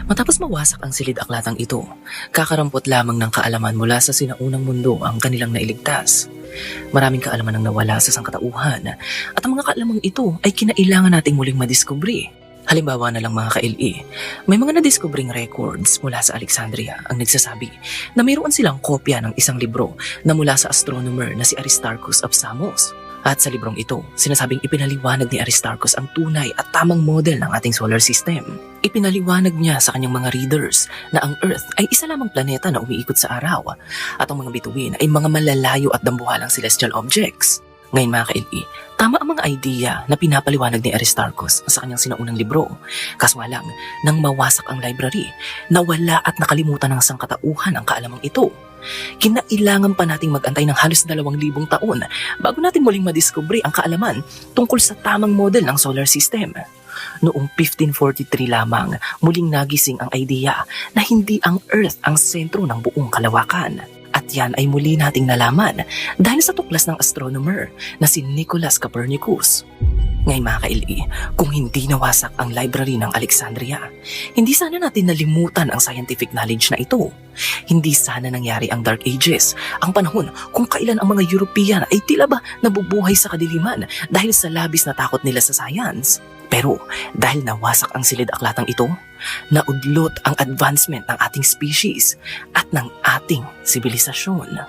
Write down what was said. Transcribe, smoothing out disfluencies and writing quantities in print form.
Matapos mawasak ang silid-aklatang ito, kakarampot lamang ng kaalaman mula sa sinaunang mundo ang kanilang nailigtas. Maraming kaalaman ang nawala sa sangkatauhan at ang mga kaalamang ito ay kinailangan nating muling madiskubre. Halimbawa na lang mga ka-LE, may mga nadiskubring records mula sa Alexandria ang nagsasabi na mayroon silang kopya ng isang libro na mula sa astronomer na si Aristarchus of Samos. At sa librong ito, sinasabing ipinaliwanag ni Aristarchus ang tunay at tamang model ng ating solar system. Ipinaliwanag niya sa kanyang mga readers na ang Earth ay isa lamang planeta na umiikot sa araw at ang mga bituin ay mga malalayo at dambuhalang celestial objects. Ngayon mga ka-LE, tama ang mga idea na pinapaliwanag ni Aristarchus sa kanyang sinaunang libro. Kaswa lang, nang mawasak ang library, nawala at nakalimutan ng sangkatauhan ang kaalamang ito. Kinailangan pa nating mag-antay ng halos 2,000 taon bago natin muling madiskubre ang kaalaman tungkol sa tamang model ng solar system. Noong 1543 lamang, muling nagising ang idea na hindi ang Earth ang sentro ng buong kalawakan. At yan ay muli nating nalaman dahil sa tuklas ng astronomer na si Nicholas Copernicus. Ngayon mga ka-LE, kung hindi nawasak ang library ng Alexandria, hindi sana natin nalimutan ang scientific knowledge na ito. Hindi sana nangyari ang Dark Ages, ang panahon kung kailan ang mga European ay tila ba nabubuhay sa kadiliman dahil sa labis na takot nila sa science. Pero dahil nawasak ang silid-aklatang ito, naudlot ang advancement ng ating species at ng ating sibilisasyon.